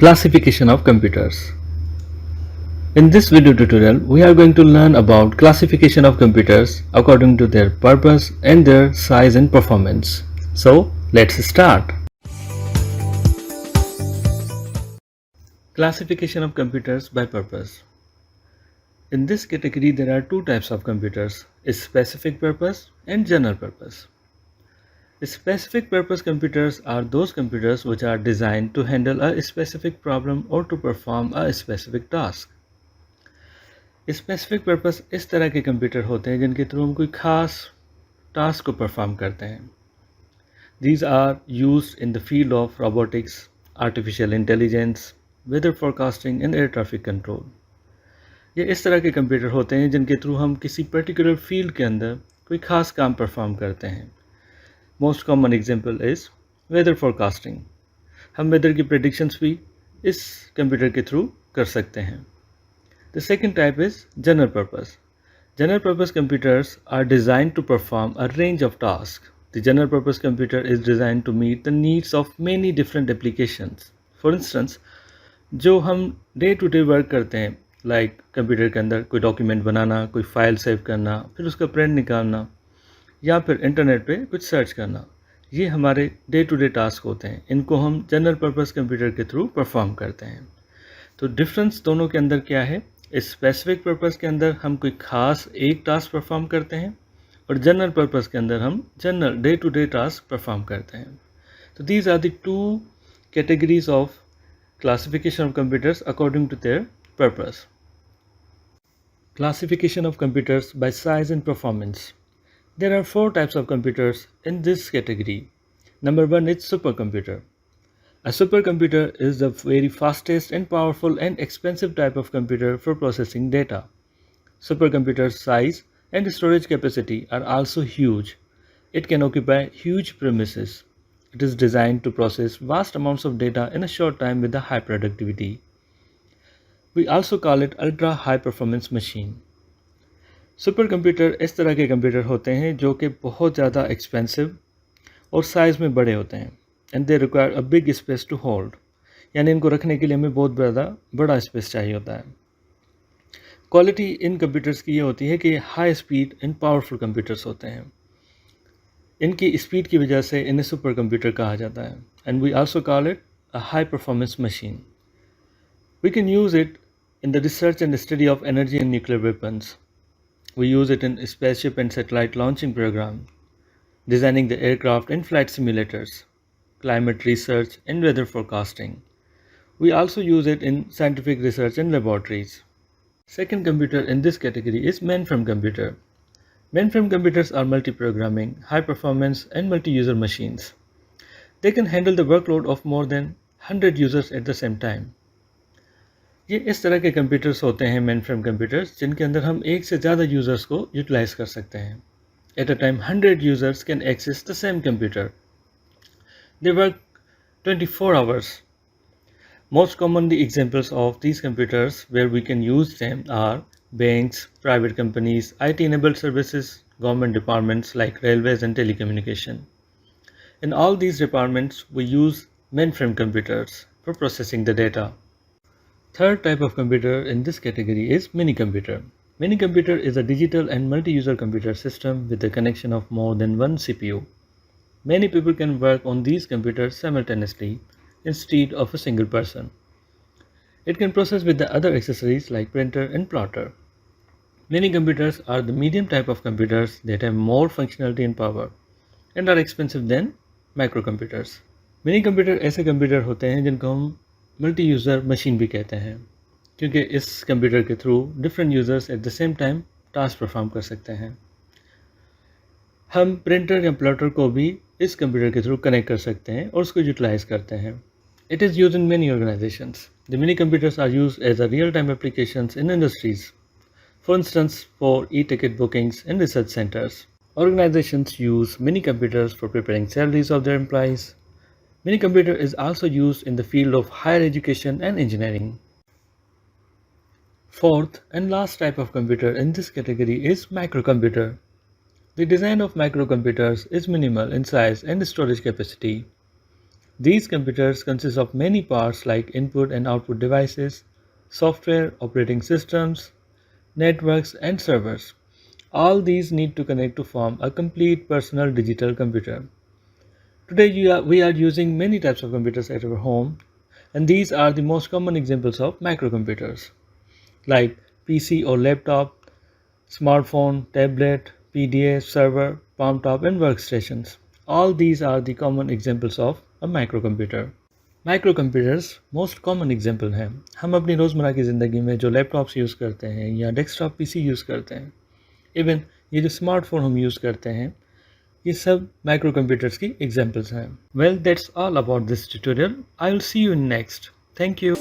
Classification of computers. In this video tutorial, we are going to learn about classification of computers according to their purpose and their size and performance. So, let's start. Classification of computers by purpose. In this category, there are two types of computers, specific purpose and general purpose. Specific purpose computers are those computers which are designed to handle a specific problem or to perform a specific task. Specific purpose इस तरह के computer होते हैं जिनके through हम कोई खास task को परफॉर्म करते हैं. These are used in the field of robotics, artificial intelligence, weather forecasting and air traffic control. ये इस तरह के कंप्यूटर होते हैं जिनके थ्रू हम किसी पर्टिकुलर फील्ड के अंदर कोई खास काम परफॉर्म करते हैं. Most common example is weather forecasting. हम वेदर की प्रेडिक्शंस भी इस कंप्यूटर के थ्रू कर सकते हैं. The second type is general purpose. General purpose computers are designed to perform a range of tasks. The general purpose computer is designed to meet the needs of many different applications. For instance, जो हम day to day work करते हैं, like computer के अंदर कोई document बनाना, कोई file save करना, फिर उसका प्रिंट निकालना, या फिर इंटरनेट पे कुछ सर्च करना, ये हमारे डे टू डे टास्क होते हैं. इनको हम जनरल पर्पस कंप्यूटर के थ्रू परफॉर्म करते हैं. तो डिफरेंस दोनों के अंदर क्या है? स्पेसिफिक पर्पस के अंदर हम कोई खास एक टास्क परफॉर्म करते हैं और जनरल पर्पस के अंदर हम general day to day task perform करते हैं. तो these are the two categories of classification of computers according to their purpose. Classification of computers by size and performance. There are four types of computers in this category. Number one is supercomputer. A supercomputer is the very fastest and powerful and expensive type of computer for processing data. Supercomputer's size and storage capacity are also huge. It can occupy huge premises. It is designed to process vast amounts of data in a short time with a high productivity. We also call it ultra high performance machine. Supercomputer इस तरह के computer होते हैं जो कि बहुत ज़्यादा expensive और साइज़ में बड़े होते हैं. And they require a big space to hold. यानी इनको रखने के लिए हमें बहुत ज़्यादा बड़ा स्पेस चाहिए होता है. क्वालिटी इन कंप्यूटर्स की ये होती है कि high speed and powerful computers होते हैं. इनकी स्पीड की वजह से इन्हें सुपर कंप्यूटर कहा जाता है. And we also call it a high performance machine. We can use it in the research and study of energy and nuclear weapons. We use it in spaceship and satellite launching programme, designing the aircraft and flight simulators, climate research and weather forecasting. We also use it in scientific research and laboratories. Second computer in this category is mainframe computer. Mainframe computers are multi-programming, high-performance and multi-user machines. They can handle the workload of more than 100 users at the same time. ये इस तरह के computers होते हैं mainframe computers जिनके अंदर हम एक से ज़्यादा यूज़र्स को यूटिलाइज कर सकते हैं. At a time 100 users can access the same computer. They work 24 hours. Most commonly examples of these computers where we can use them are banks, private companies, IT-enabled services, government departments like railways and telecommunication. In all these departments, we use mainframe computers for processing the data. Third type of computer in this category is minicomputer. Minicomputer is a digital and multi-user computer system with the connection of more than one CPU. Many people can work on these computers simultaneously instead of a single person. It can process with the other accessories like printer and plotter. Mini computers are the medium type of computers that have more functionality and power and are expensive than microcomputers. Mini computer ऐसे computer होते हैं जिनको हम multi user machine भी कहते हैं क्योंकि इस कंप्यूटर के through different users at the same time task perform कर सकते हैं. हम प्रिंटर या प्लॉटर को भी इस कंप्यूटर के थ्रू कनेक्ट कर सकते हैं और उसको यूटिलाइज करते हैं. It is use in many organisations. The mini computers are use as a real time applications in industries. For instance for e-ticket bookings and research centres. Organizations use mini computers for preparing salaries of their employees. Mini computer is also used in the field of higher education and engineering. Fourth and last type of computer in this category is microcomputer. The design of microcomputers is minimal in size and storage capacity. These computers consist of many parts like input and output devices, software, operating systems, networks, and servers. All these need to connect to form a complete personal digital computer. Today we are using many types of computers at our home, and these are the most common examples of microcomputers like PC or laptop, smartphone, tablet, PDA, server, palm top, and workstations. All these are the common examples of a microcomputer. Microcomputers most common example हैं। हम अपनी रोज़मर्रा की ज़िंदगी में जो laptops use करते हैं या डेस्कटॉप पीसी यूज़ करते हैं, इवन ये जो स्मार्टफोन हम यूज़ करते हैं, ये सब माइक्रोकम्प्यूटर्स की एग्जाम्पल्स हैं। Well that's all about this tutorial. I will see you in next. Thank you.